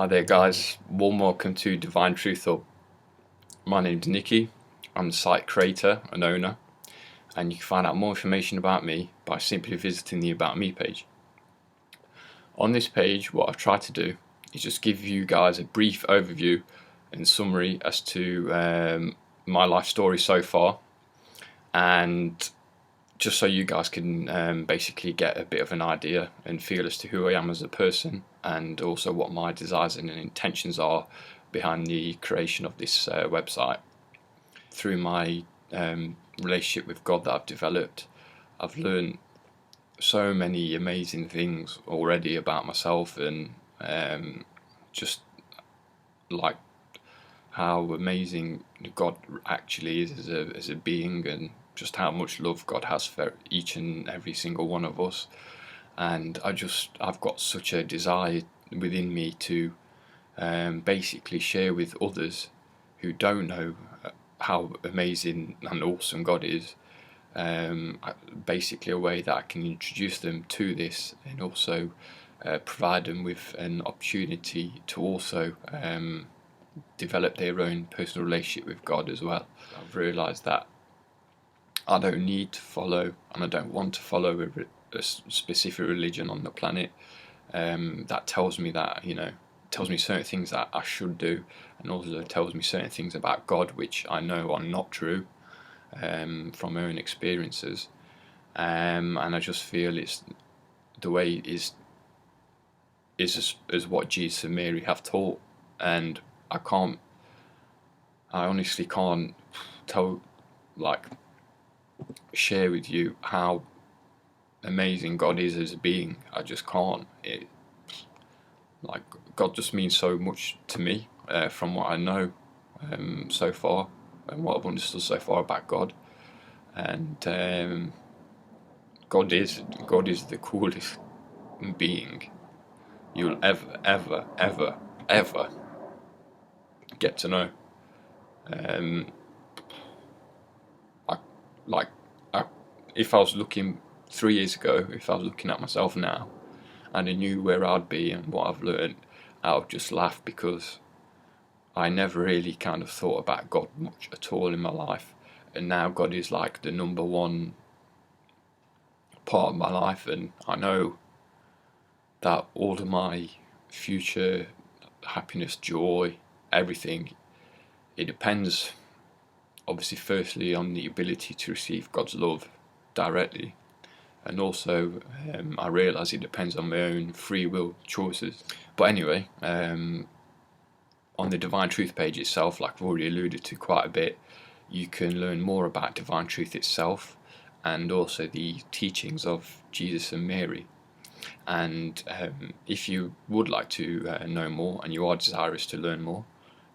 Hi there guys, warm welcome to Divine Truth Hub. My name's Nikki, I'm the site creator and owner, and you can find out more information about me by simply visiting the About Me page. On this page, what I've tried to do is just give you guys a brief overview and summary as to my life story so far, and just so you guys can basically get a bit of an idea and feel as to who I am as a person, and also what my desires and intentions are behind the creation of this website. Through my relationship with God that I've developed, I've learned so many amazing things already about myself, and just like how amazing God actually is as a being, and just how much love God has for each and every single one of us. And I've got such a desire within me to basically share with others who don't know how amazing and awesome God is, basically a way that I can introduce them to this, and also provide them with an opportunity to also develop their own personal relationship with God as well. I've realised that I don't need to follow, and I don't want to follow a specific religion on the planet that tells me that, tells me certain things that I should do, and also tells me certain things about God which I know are not true from my own experiences, and I just feel it's the way is what Jesus and Mary have taught, and I honestly can't share with you how amazing God is as a being. I just can't. God just means so much to me from what I know so far, and what I've understood so far about God. And God is the coolest being you'll ever get to know. If I was looking 3 years ago, if I was looking at myself now, and I knew where I'd be and what I've learned, I would just laugh, because I never really kind of thought about God much at all in my life, and now God is like the number one part of my life, and I know that all of my future happiness, joy, everything, it depends obviously firstly on the ability to receive God's love directly, and also I realise it depends on my own free will choices. But anyway, on the Divine Truth page itself, like I've already alluded to quite a bit, you can learn more about Divine Truth itself, and also the teachings of Jesus and Mary. And if you would like to know more, and you are desirous to learn more,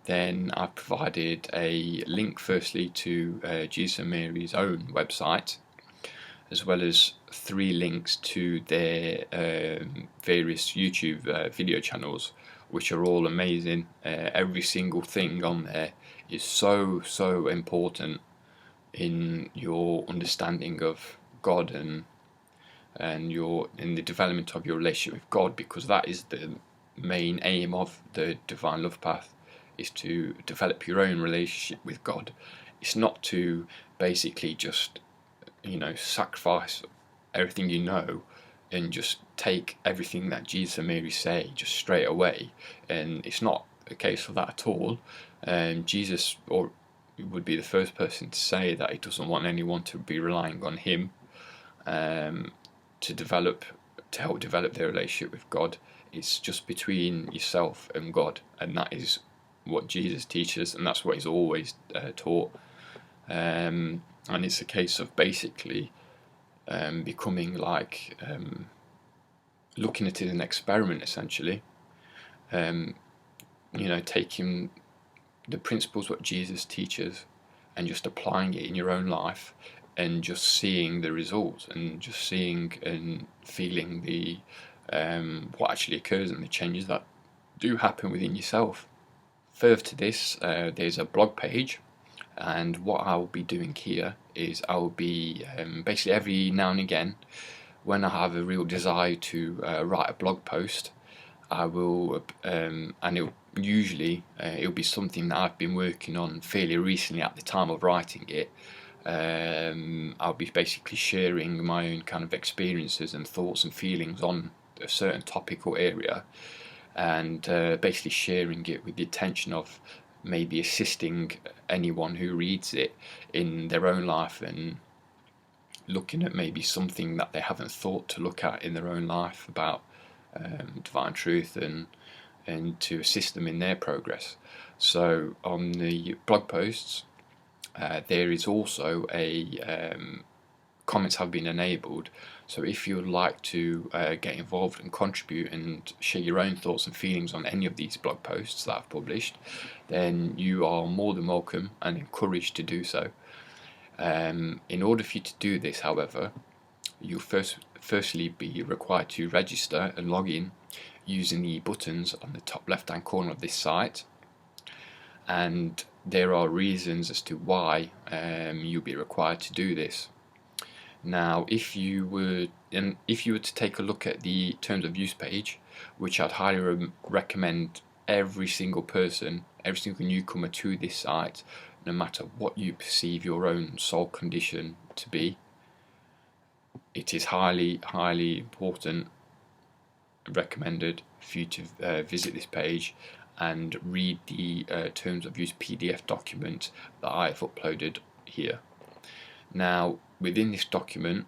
then I've provided a link firstly to Jesus and Mary's own website, as well as 3 links to their various YouTube video channels, which are all amazing. Every single thing on there is so important in your understanding of God, and in the development of your relationship with God, because that is the main aim of the Divine Love Path, is to develop your own relationship with God. It's not to basically just sacrifice everything you know and just take everything that Jesus and Mary say just straight away, and it's not a case of that at all. Jesus would be the first person to say that he doesn't want anyone to be relying on him to help develop their relationship with God. It's just between yourself and God, and that is what Jesus teaches, and that's what he's always taught. And it's a case of basically becoming looking at it as an experiment, essentially. Taking the principles what Jesus teaches and just applying it in your own life, and just seeing the results, and just seeing and feeling the what actually occurs, and the changes that do happen within yourself. Further to this, there's a blog page, and what I'll be doing here is I'll be basically every now and again, when I have a real desire to write a blog post, I will, and it'll be something that I've been working on fairly recently at the time of writing it. I'll be basically sharing my own kind of experiences and thoughts and feelings on a certain topical area, and basically sharing it with the intention of maybe assisting anyone who reads it in their own life and looking at maybe something that they haven't thought to look at in their own life about divine truth, and to assist them in their progress. So on the blog posts, there is also comments have been enabled. So if you would like to get involved and contribute and share your own thoughts and feelings on any of these blog posts that I've published, then you are more than welcome and encouraged to do so. In order for you to do this, however, you'll firstly be required to register and log in using the buttons on the top left hand corner of this site, and there are reasons as to why you'll be required to do this. Now, if you were to take a look at the terms of use page, which I'd highly recommend every single person, every single newcomer to this site, no matter what you perceive your own soul condition to be, it is highly important, recommended for you to visit this page and read the terms of use PDF document that I've uploaded here. Now, within this document,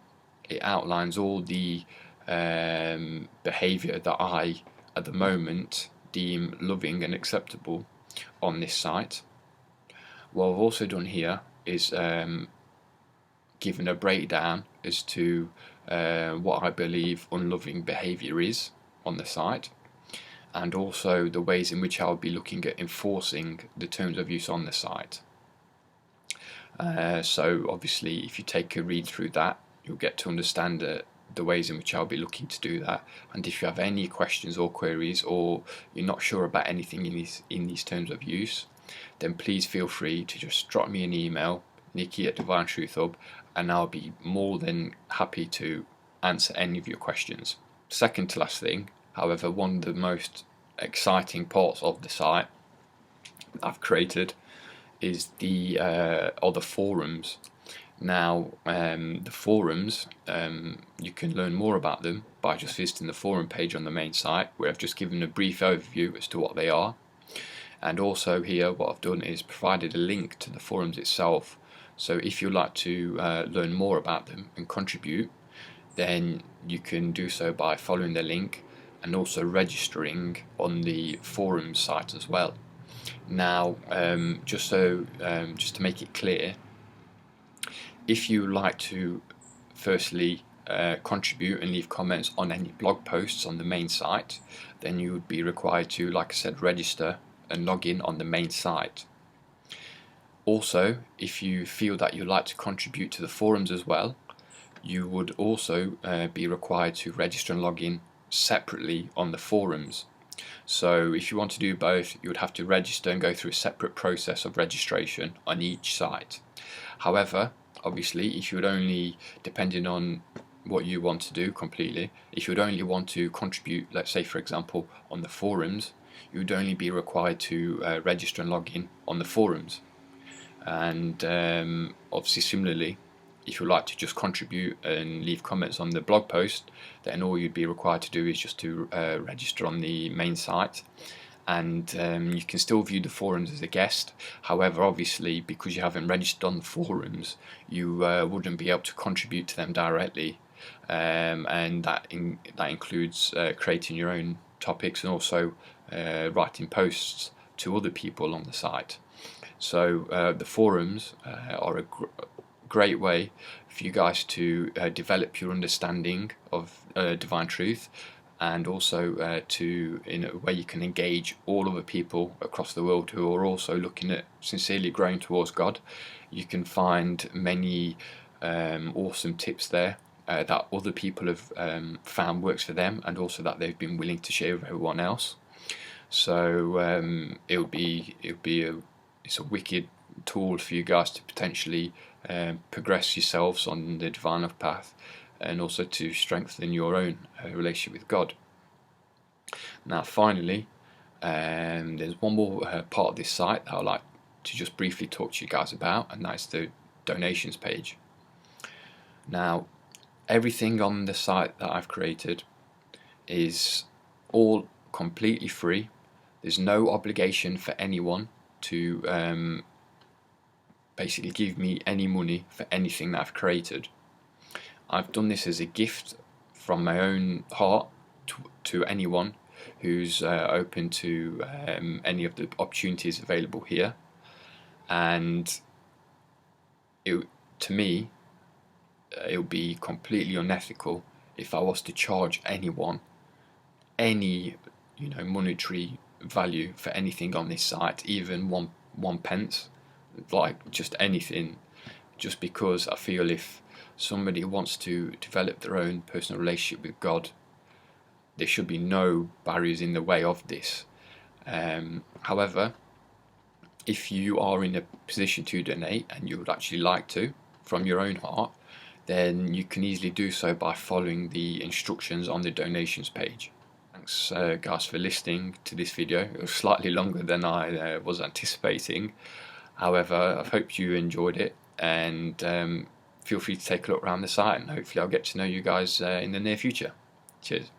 it outlines all the behaviour that I, at the moment, deem loving and acceptable on this site. What I've also done here is given a breakdown as to what I believe unloving behaviour is on the site, and also the ways in which I'll be looking at enforcing the terms of use on the site. So obviously, if you take a read through that, you'll get to understand the ways in which I'll be looking to do that. And if you have any questions or queries, or you're not sure about anything in these terms of use, then please feel free to just drop me an email, Nikki@Divine Truth Hub, and I'll be more than happy to answer any of your questions. Second to last thing, however, one of the most exciting parts of the site I've created is the forums. Now, the forums, you can learn more about them by just visiting the forum page on the main site, where I've just given a brief overview as to what they are. And also here, what I've done is provided a link to the forums itself. So if you'd like to learn more about them and contribute, then you can do so by following the link and also registering on the forums site as well. Now, just to make it clear, if you like to firstly contribute and leave comments on any blog posts on the main site, then you would be required to, like I said, register and log in on the main site. Also, if you feel that you'd like to contribute to the forums as well, you would also be required to register and log in separately on the forums. So if you want to do both, you would have to register and go through a separate process of registration on each site. However, obviously, if you would only, depending on what you want to do completely, if you would only want to contribute, let's say for example on the forums, you would only be required to register and log in on the forums. And obviously similarly, if you'd like to just contribute and leave comments on the blog post, then all you'd be required to do is just to register on the main site, and you can still view the forums as a guest. However, obviously, because you haven't registered on the forums, you wouldn't be able to contribute to them directly, and that includes creating your own topics and also writing posts to other people on the site. So the forums are a great way for you guys to develop your understanding of divine truth, and also in a way you can engage all other people across the world who are also looking at sincerely growing towards God. You can find many awesome tips there that other people have found works for them, and also that they've been willing to share with everyone else. So it's a wicked tool for you guys to potentially progress yourselves on the divine path, and also to strengthen your own relationship with God. Now finally, there's one more part of this site that I'd like to just briefly talk to you guys about, and that's the donations page. Now everything on the site that I've created is all completely free. There's no obligation for anyone to basically give me any money for anything that I've created. I've done this as a gift from my own heart to anyone who's open to any of the opportunities available here. And to me, it would be completely unethical if I was to charge anyone any monetary value for anything on this site, even one pence, like just anything, just because I feel if somebody wants to develop their own personal relationship with God, there should be no barriers in the way of this. However, if you are in a position to donate and you would actually like to from your own heart, then you can easily do so by following the instructions on the donations page. Thanks guys for listening to this video. It was slightly longer than I was anticipating. However, I hope you enjoyed it, and feel free to take a look around the site, and hopefully I'll get to know you guys in the near future. Cheers.